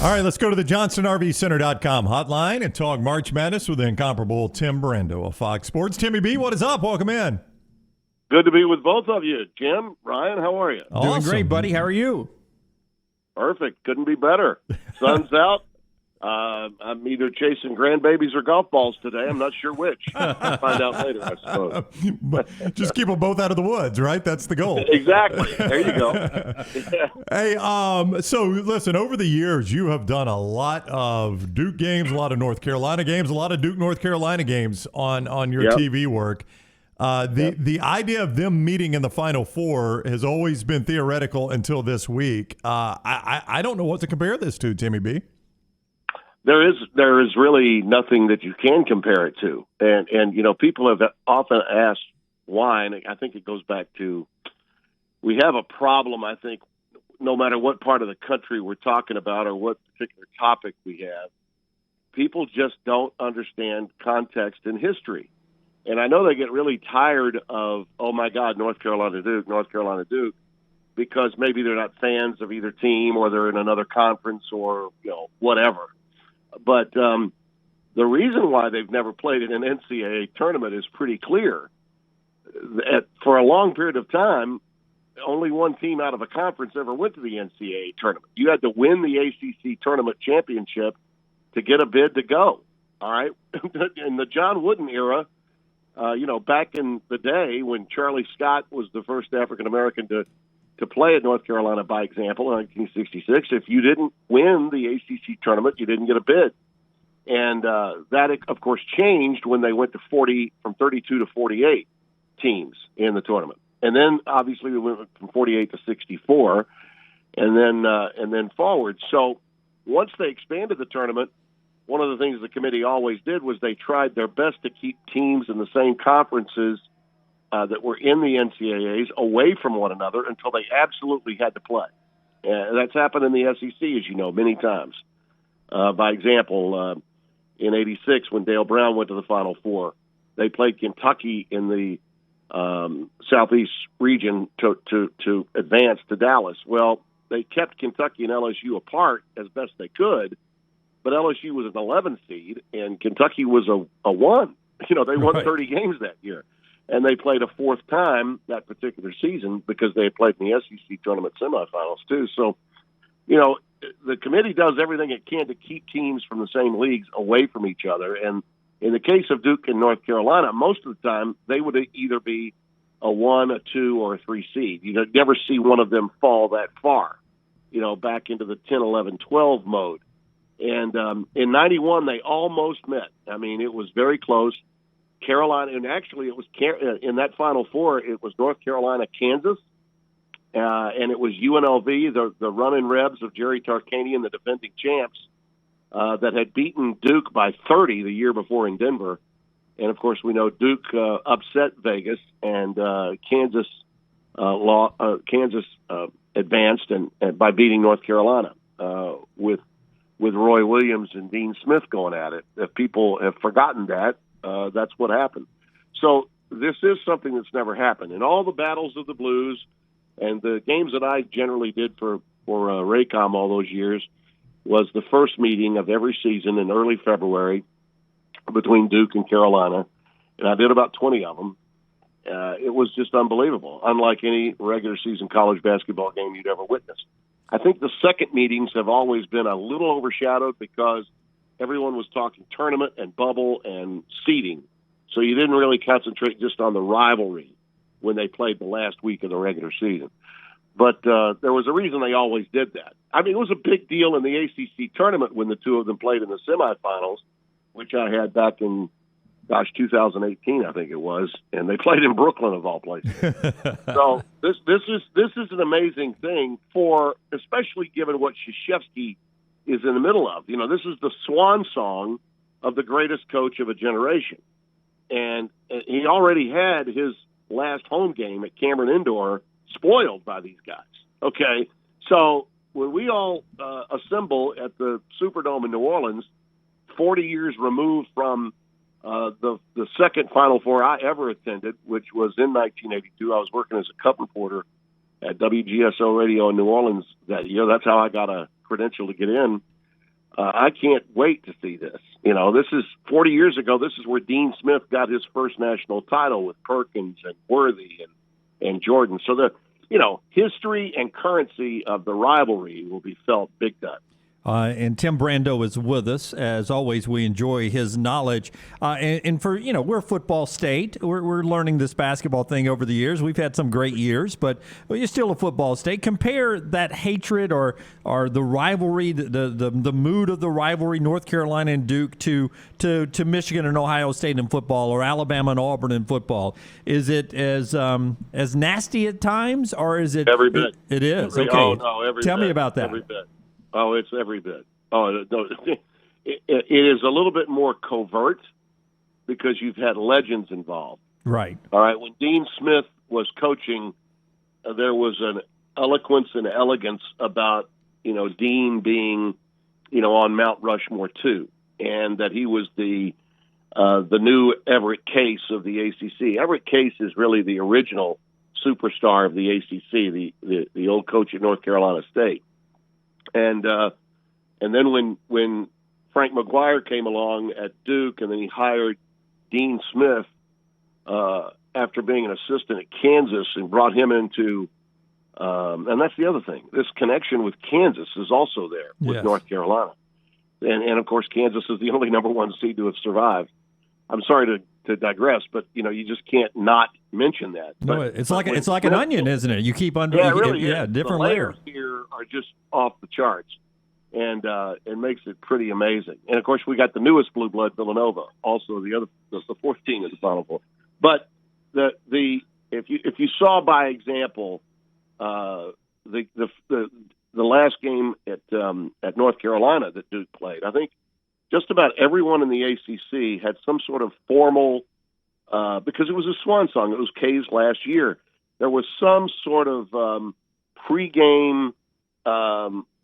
All right, let's go to the JohnstonRVCenter.com hotline and talk March Madness with the incomparable Tim Brando of Fox Sports. Timmy B, what is up? Welcome in. Good to be with both of you. Jim, Ryan, how are you? Awesome. Doing great, buddy. How are you? Perfect. Couldn't be better. Sun's out. I'm either chasing grandbabies or golf balls today. I'm not sure which. We'll find out later, I suppose. Just keep them both out of the woods, right? That's the goal. Exactly. There you go. Hey, so listen, over the years, you have done a lot of Duke games, a lot of North Carolina games, a lot of Duke, North Carolina games on your TV work. The idea of them meeting in the Final Four has always been theoretical until this week. I don't know what to compare this to, Timmy B. There is really nothing that you can compare it to. And you know, people have often asked why, and I think it goes back to we have a problem, I think, no matter what part of the country we're talking about or what particular topic we have, people just don't understand context and history. And I know they get really tired of, oh, my God, North Carolina Duke, because maybe they're not fans of either team or they're in another conference or, you know, whatever. But the reason why they've never played in an NCAA tournament is pretty clear. For a long period of time, only one team out of a conference ever went to the NCAA tournament. You had to win the ACC tournament championship to get a bid to go, all right? In the John Wooden era, back in the day when Charlie Scott was the first African-American to play at North Carolina, by example, in 1966, if you didn't win the ACC tournament, you didn't get a bid. And that, of course, changed when they went to from 32 to 48 teams in the tournament. And then, obviously, we went from 48 to 64 and then forward. So once they expanded the tournament, one of the things the committee always did was they tried their best to keep teams in the same conferences that were in the NCAAs away from one another until they absolutely had to play. That's happened in the SEC, as you know, many times. By example, in '86, when Dale Brown went to the Final Four, they played Kentucky in the Southeast region to advance to Dallas. Well, they kept Kentucky and LSU apart as best they could, but LSU was an 11 seed, and Kentucky was a 1. You know, they won 30 games that year. And they played a fourth time that particular season because they had played in the SEC tournament semifinals, too. So, you know, the committee does everything it can to keep teams from the same leagues away from each other. And in the case of Duke and North Carolina, most of the time they would either be a 1, a 2, or a 3 seed. You'd never see one of them fall that far, you know, back into the 10, 11, 12 mode. And in 91, they almost met. I mean, it was very close. Carolina, and actually it was in that Final Four, it was North Carolina, Kansas, and it was UNLV, the running Rebs of Jerry Tarkanian, the defending champs, that had beaten Duke by 30 the year before in Denver. And, of course, we know Duke upset Vegas, and Kansas advanced and by beating North Carolina with Roy Williams and Dean Smith going at it. If people have forgotten that, that's what happened. So this is something that's never happened. In all the battles of the Blues and the games that I generally did for Raycom all those years was the first meeting of every season in early February between Duke and Carolina, and I did about 20 of them. It was just unbelievable, unlike any regular season college basketball game you'd ever witnessed. I think the second meetings have always been a little overshadowed because everyone was talking tournament and bubble and seeding. So you didn't really concentrate just on the rivalry when they played the last week of the regular season. But there was a reason they always did that. I mean, it was a big deal in the ACC tournament when the two of them played in the semifinals, which I had back in, 2018, I think it was, and they played in Brooklyn of all places. So this is an amazing thing especially given what Krzyzewski is in the middle of. You know, this is the swan song of the greatest coach of a generation. And he already had his last home game at Cameron Indoor spoiled by these guys. Okay, so when we all assemble at the Superdome in New Orleans, 40 years removed from the second Final Four I ever attended, which was in 1982. I was working as a cup reporter at WGSO Radio in New Orleans that year. That's how I got a credential to get in. I can't wait to see this. This is 40 years ago. This is where Dean Smith got his first national title with Perkins and Worthy and Jordan. So the history and currency of the rivalry will be felt big time. And Tim Brando is with us. As always, we enjoy his knowledge. And for, we're a football state. We're learning this basketball thing over the years. We've had some great years, but you're still a football state. Compare that hatred or the rivalry, the mood of the rivalry, North Carolina and Duke, to Michigan and Ohio State in football, or Alabama and Auburn in football. Is it as nasty at times, or is it? Every bit. It is. Okay. Oh, no, every Tell bit. me about that. Every bit. Oh, it's every bit. Oh, no, it is a little bit more covert because you've had legends involved. Right. All right. When Dean Smith was coaching, there was an eloquence and elegance about, Dean being, on Mount Rushmore too, and that he was the new Everett Case of the ACC. Everett Case is really the original superstar of the ACC, the old coach at North Carolina State. And then when Frank McGuire came along at Duke, and then he hired Dean Smith after being an assistant at Kansas, and brought him into and that's the other thing. This connection with Kansas is also there with North Carolina, and of course Kansas is the only number one seed to have survived. I'm sorry to digress, but you just can't not mention that. No, it's like an onion, isn't it? You keep under really different the layers here are just off the charts, and it makes it pretty amazing. And of course, we got the newest blue blood, Villanova, also the fourth team in the Final Four. But if you saw by example the last game at North Carolina that Duke played, I think just about everyone in the ACC had some sort of formal, because it was a swan song. It was K's last year. There was some sort of pregame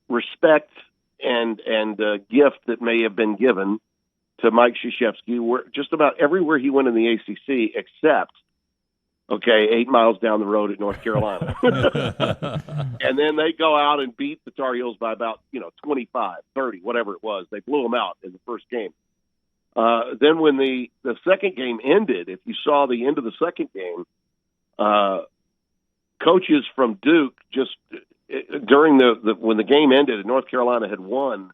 respect and gift that may have been given to Mike Krzyzewski, where just about everywhere he went in the ACC, except 8 miles down the road at North Carolina. And then they go out and beat the Tar Heels by about 25, 30, whatever it was. They blew them out in the first game. Then when the second game ended, if you saw the end of the second game, coaches from Duke just during when the game ended and North Carolina had won,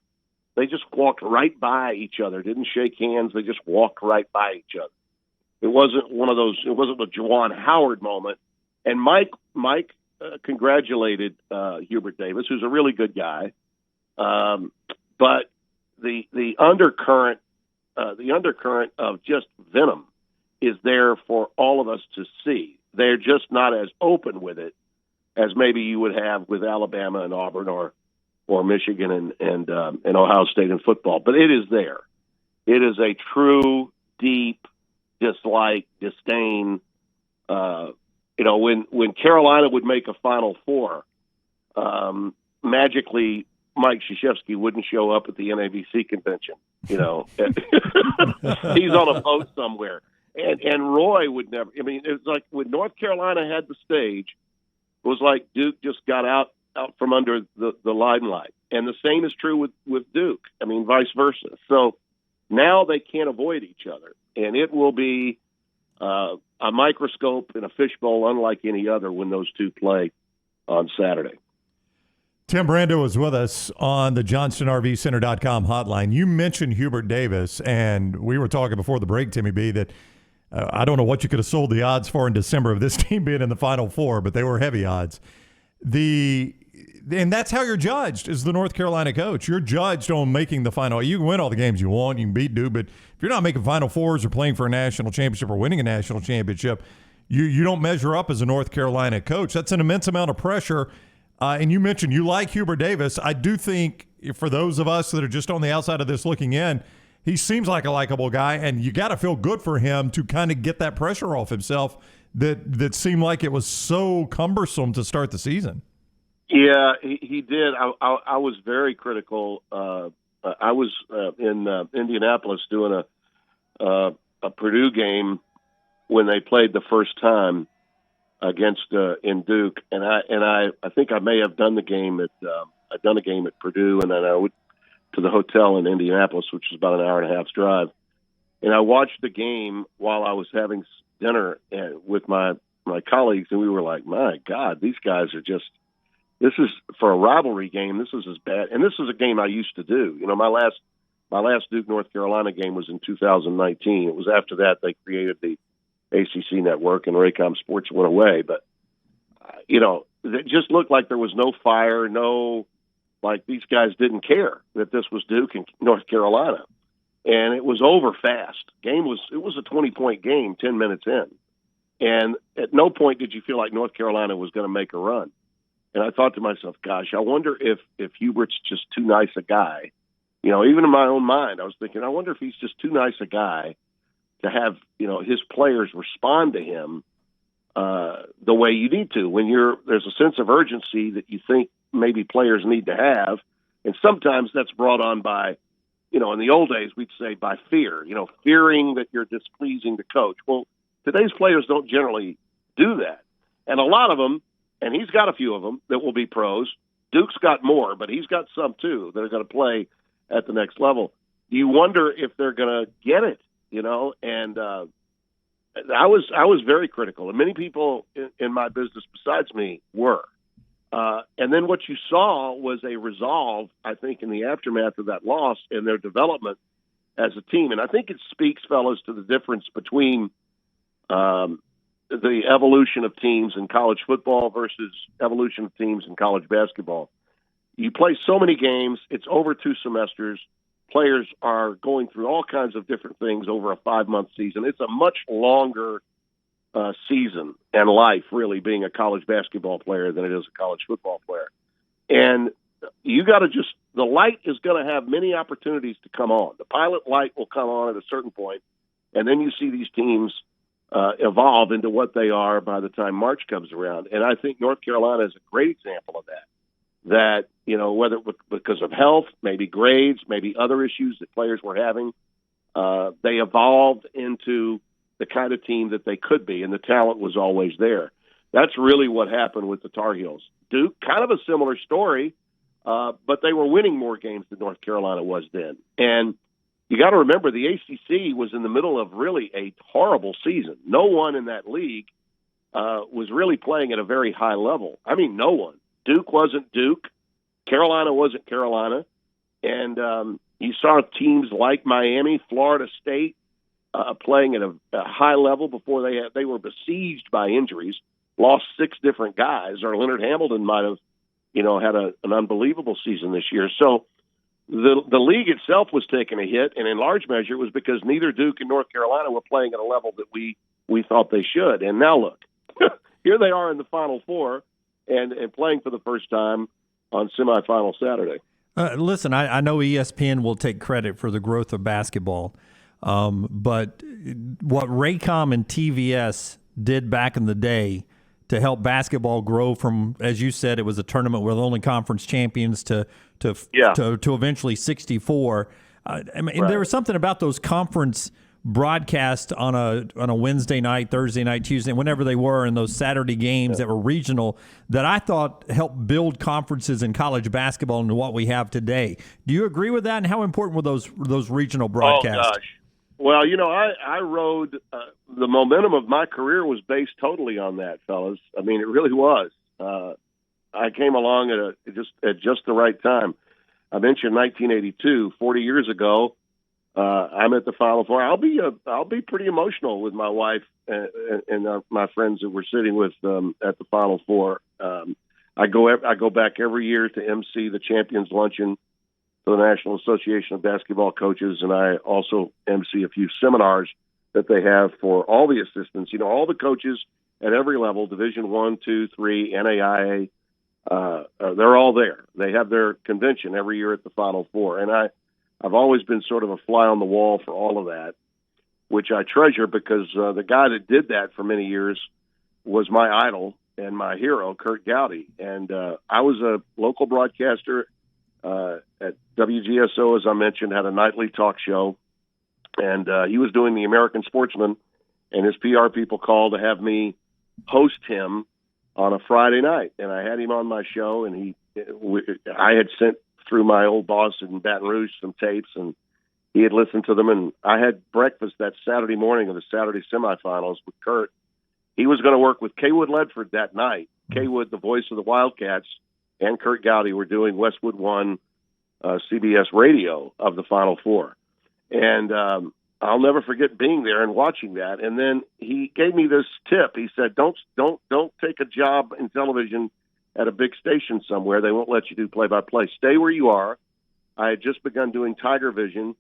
they just walked right by each other, didn't shake hands. They just walked right by each other. It wasn't one of those. It wasn't a Juwan Howard moment. And Mike congratulated Hubert Davis, who's a really good guy. But the undercurrent of just venom is there for all of us to see. They're just not as open with it as maybe you would have with Alabama and Auburn or Michigan and Ohio State in football. But it is there. It is a true, deep dislike, disdain. When Carolina would make a Final Four, magically Mike Krzyzewski wouldn't show up at the NABC convention. He's on a boat somewhere. And Roy would never. I mean, it's like when North Carolina had the stage, it was like Duke just got out from under the limelight. And the same is true with Duke. I mean, vice versa. So now they can't avoid each other. And it will be a microscope in a fishbowl unlike any other when those two play on Saturday. Tim Brando is with us on the JohnstonRVCenter.com hotline. You mentioned Hubert Davis, and we were talking before the break, Timmy B, that I don't know what you could have sold the odds for in December of this team being in the Final Four, but they were heavy odds. And that's how you're judged as the North Carolina coach. You're judged on making the final. You can win all the games you want. You can beat Duke, but if you're not making Final Fours or playing for a national championship or winning a national championship, you don't measure up as a North Carolina coach. That's an immense amount of pressure. And you mentioned you like Hubert Davis. I do think for those of us that are just on the outside of this looking in, he seems like a likable guy, and you got to feel good for him to kind of get that pressure off himself that seemed like it was so cumbersome to start the season. Yeah, he did. I was very critical. I was in Indianapolis doing a Purdue game when they played the first time against in Duke, and I think I may have done the game at Purdue, and then I would to the hotel in Indianapolis, which was about an hour and a half's drive. And I watched the game while I was having dinner with my colleagues, and we were like, my God, these guys are just – this is, for a rivalry game, this is as bad. And this is a game I used to do. You know, my last Duke, North Carolina game was in 2019. It was after that they created the ACC network and Raycom Sports went away. But, you know, it just looked like there was no fire, like these guys didn't care that this was Duke and North Carolina. And it was over fast. It was a 20-point game 10 minutes in. And at no point did you feel like North Carolina was going to make a run. And I thought to myself, gosh, I wonder if Hubert's just too nice a guy. You know, even in my own mind, I was thinking, I wonder if he's just too nice a guy to have, you know, his players respond to him the way you need to. When there's a sense of urgency that you think maybe players need to have. And sometimes that's brought on by, you know, in the old days, we'd say by fear, you know, fearing that you're displeasing the coach. Well, today's players don't generally do that. And a lot of them, and he's got a few of them that will be pros. Duke's got more, but he's got some too that are going to play at the next level. You wonder if they're going to get it, you know. And I was very critical, and many people in my business besides me were. And then what you saw was a resolve, I think, in the aftermath of that loss and their development as a team. And I think it speaks, fellas, to the difference between the evolution of teams in college football versus evolution of teams in college basketball. You play so many games. It's over 2 semesters. Players are going through all kinds of different things over a 5-month season. It's a much longer season and life, really, being a college basketball player than it is a college football player. And you got to the light is going to have many opportunities to come on. The pilot light will come on at a certain point, and then you see these teams evolve into what they are by the time March comes around. And I think North Carolina is a great example of that. That, you know, whether because of health, maybe grades, maybe other issues that players were having, they evolved into the kind of team that they could be, and the talent was always there. That's really what happened with the Tar Heels. Duke, kind of a similar story, but they were winning more games than North Carolina was then. And you got to remember, the ACC was in the middle of really a horrible season. No one in that league was really playing at a very high level. I mean, no one. Duke wasn't Duke. Carolina wasn't Carolina. And you saw teams like Miami, Florida State, playing at a high level before they were besieged by injuries, lost 6 different guys, or Leonard Hamilton might have, you know, had an unbelievable season this year. So the league itself was taking a hit, and in large measure it was because neither Duke and North Carolina were playing at a level that we thought they should. And now look, here they are in the Final Four and playing for the first time on semifinal Saturday. Listen, I know ESPN will take credit for the growth of basketball, but what Raycom and TVS did back in the day to help basketball grow from, as you said, it was a tournament with only conference champions to eventually 64. I mean, right. There was something about those conference broadcasts on a Wednesday night, Thursday night, Tuesday, whenever they were, in those Saturday games that were regional, that I thought helped build conferences in college basketball into what we have today. Do you agree with that? And how important were those regional broadcasts? Oh, gosh. Well, you know, I rode the momentum of my career was based totally on that, fellas. I mean, it really was. I came along at just the right time. I mentioned 1982, 40 years ago. I'm at the Final Four. I'll be pretty emotional with my wife and my friends that we're sitting with at the Final Four. I go back every year to MC the Champions Luncheon for the National Association of Basketball Coaches, and I also MC a few seminars that they have for all the assistants. You know, all the coaches at every level, Division I, II, III, NAIA, they're all there. They have their convention every year at the Final Four, and I've always been sort of a fly on the wall for all of that, which I treasure because the guy that did that for many years was my idol and my hero, Kurt Gowdy. And I was a local broadcaster at WGSO, as I mentioned, had a nightly talk show. And he was doing the American Sportsman, and his PR people called to have me host him on a Friday night. And I had him on my show, and I had sent through my old boss in Baton Rouge some tapes, and he had listened to them. And I had breakfast that Saturday morning of the Saturday semifinals with Kurt. He was going to work with Kaywood Ledford that night. Kaywood, the voice of the Wildcats, and Kurt Gowdy were doing Westwood One CBS radio of the Final Four. And I'll never forget being there and watching that. And then he gave me this tip. He said, don't take a job in television at a big station somewhere. They won't let you do play-by-play. Stay where you are. I had just begun doing Tiger Vision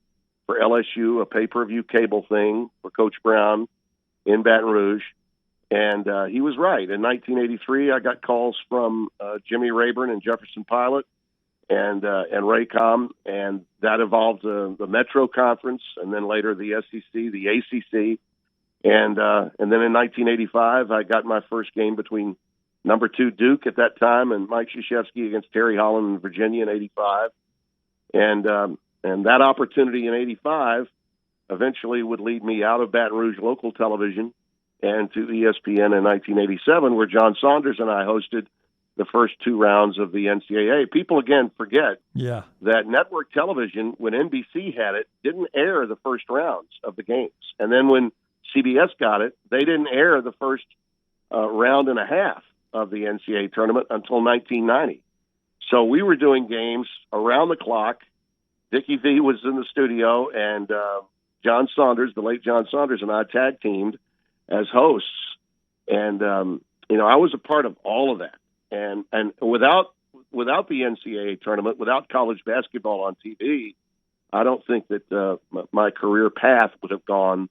for LSU, a pay-per-view cable thing for Coach Brown in Baton Rouge. And he was right. In 1983, I got calls from Jimmy Rayburn and Jefferson Pilot and Raycom, and that evolved the Metro Conference, and then later the SEC, the ACC. And then in 1985, I got my first game between number 2 Duke at that time and Mike Krzyzewski against Terry Holland in Virginia in 85. And that opportunity in 85 eventually would lead me out of Baton Rouge local television and to ESPN in 1987, where John Saunders and I hosted the first 2 rounds of the NCAA. People, again, forget that network television, when NBC had it, didn't air the first rounds of the games. And then when CBS got it, they didn't air the first round and a half of the NCAA tournament until 1990. So we were doing games around the clock. Dickie V was in the studio, and John Saunders, the late John Saunders, and I tag teamed as hosts. And, I was a part of all of that. And without the NCAA tournament, without college basketball on TV, I don't think that my career path would have gone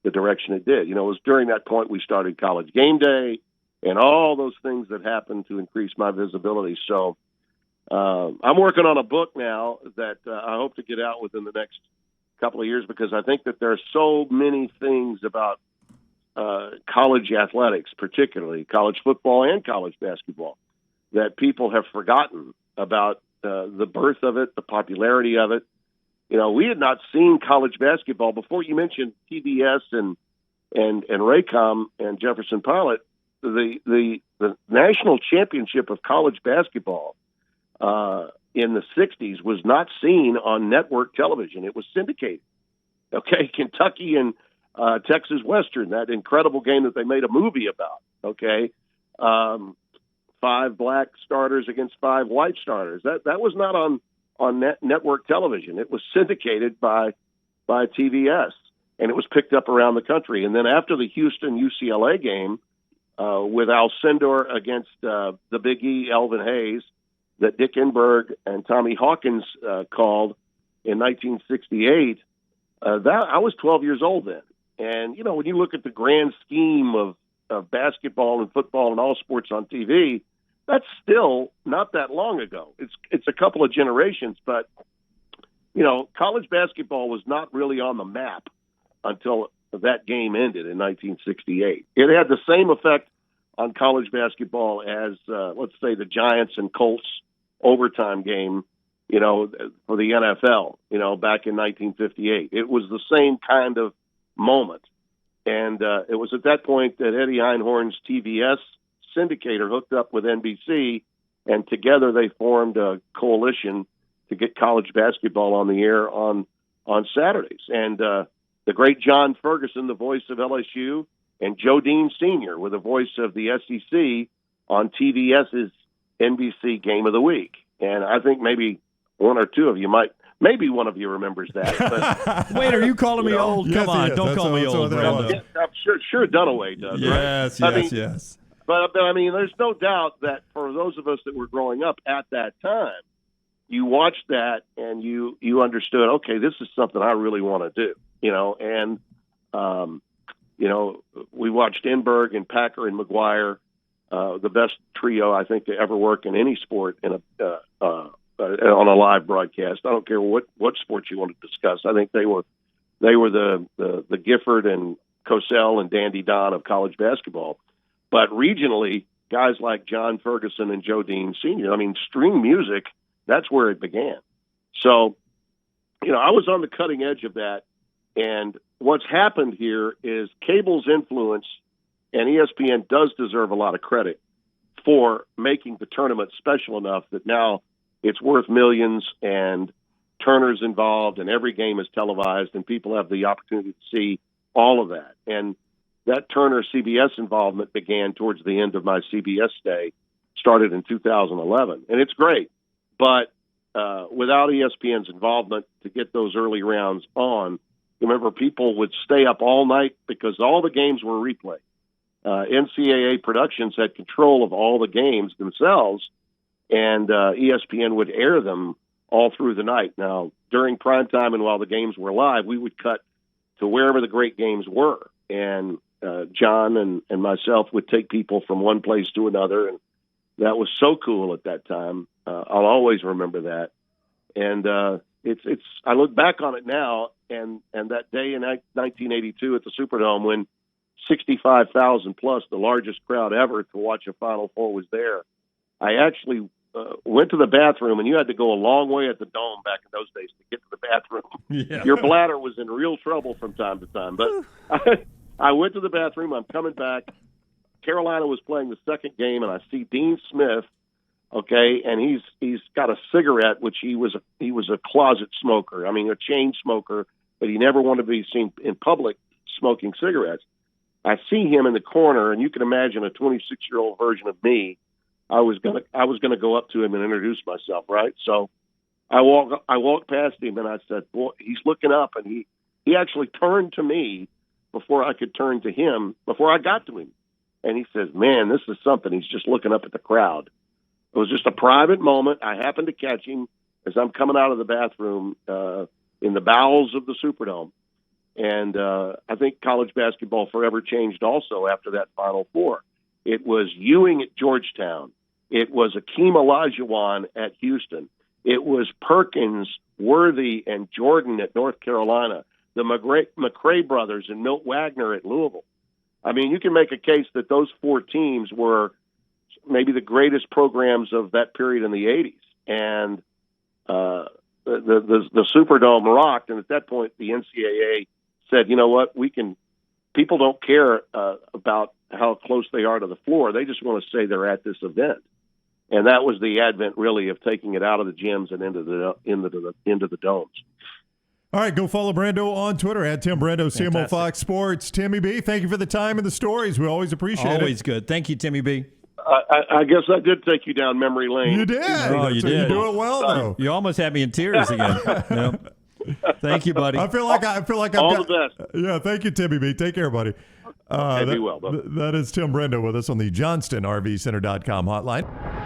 the direction it did. It was during that point we started College Game Day and all those things that happened to increase my visibility. So I'm working on a book now that I hope to get out within the next couple of years, because I think that there are so many things about college athletics, particularly college football and college basketball, that people have forgotten about the birth of it, the popularity of it. We had not seen college basketball before. You mentioned PBS and Raycom and Jefferson Pilot. The national championship of college basketball in the 60s was not seen on network television. It was syndicated. Okay, Kentucky and Texas Western, that incredible game that they made a movie about. Okay, 5 black starters against 5 white starters. That was not on network television. It was syndicated by TBS, and it was picked up around the country. And then after the Houston UCLA game with Alcindor against the Big E, Elvin Hayes, that Dick Enberg and Tommy Hawkins called in 1968, I was 12 years old then. And, when you look at the grand scheme of basketball and football and all sports on TV, that's still not that long ago. It's a couple of generations, but, college basketball was not really on the map until that game ended in 1968. It had the same effect on college basketball as, let's say, the Giants and Colts overtime game, for the NFL, back in 1958. It was the same kind of moment. And it was at that point that Eddie Einhorn's TBS syndicator hooked up with NBC, and together they formed a coalition to get college basketball on the air on Saturdays. And the great John Ferguson, the voice of LSU, and Joe Dean Sr. were the voice of the SEC on TBS's NBC Game of the Week. And I think maybe one or two of you maybe one of you remembers that. But, wait, are you calling me old? Yes, Come on, don't call me old, Brando. I'm sure Dunaway does. Yes, right? yes. But I mean, there's no doubt that for those of us that were growing up at that time, you watched that and you understood, okay, this is something I really want to do, and, we watched Enberg and Packer and McGuire, the best trio I think to ever work in any sport on a live broadcast. I don't care what sport you want to discuss. I think they were the Gifford and Cosell and Dandy Don of college basketball. But regionally, guys like John Ferguson and Joe Dean Sr., string music, that's where it began. So, I was on the cutting edge of that. And what's happened here is cable's influence, and ESPN does deserve a lot of credit for making the tournament special enough that now it's worth millions, and Turner's involved, and every game is televised, and people have the opportunity to see all of that. And that Turner CBS involvement began towards the end of my CBS stay, started in 2011, and it's great. But without ESPN's involvement to get those early rounds on, remember, people would stay up all night because all the games were replayed. NCAA Productions had control of all the games themselves, and ESPN would air them all through the night. Now, during prime time and while the games were live, we would cut to wherever the great games were. And John and myself would take people from one place to another, and that was so cool at that time. I'll always remember that. And it's I look back on it now, and that day in 1982 at the Superdome when 65,000 plus, the largest crowd ever to watch a Final Four, was there. I actually went to the bathroom, and you had to go a long way at the Dome back in those days to get to the bathroom. Yeah. Your bladder was in real trouble from time to time. But I went to the bathroom. I'm coming back. Carolina was playing the second game, and I see Dean Smith, okay, and he's got a cigarette, which he was a closet smoker. I mean, a chain smoker, but he never wanted to be seen in public smoking cigarettes. I see him in the corner, and you can imagine a 26-year-old version of me. I was gonna go up to him and introduce myself, right? So I walked past him, and I said, "Boy, he's looking up," and he actually turned to me before I could turn to him, before I got to him. And he says, "Man, this is something." He's just looking up at the crowd. It was just a private moment. I happened to catch him as I'm coming out of the bathroom in the bowels of the Superdome. And I think college basketball forever changed also after that Final Four. It was Ewing at Georgetown. It was Akeem Olajuwon at Houston. It was Perkins, Worthy, and Jordan at North Carolina. The McRae brothers and Milt Wagner at Louisville. I mean, you can make a case that those four teams were maybe the greatest programs of that period in the 80s. And the Superdome rocked. And at that point, the NCAA said, you know what, people don't care about how close they are to the floor. They just want to say they're at this event. And that was the advent, really, of taking it out of the gyms and into the domes. All right, go follow Brando on Twitter at Tim Brando, CMO Fox Sports. Timmy B, thank you for the time and the stories. We always appreciate it. Always good. Thank you, Timmy B. I guess I did take you down memory lane. You did. Oh, you did. You do it well, though. You almost had me in tears again. Yep. Thank you, buddy. I feel like I've all got the best. Yeah, thank you, Timmy B. Take care, buddy. Be well, brother. That is Tim Brando with us on the JohnstonRVCenter.com hotline.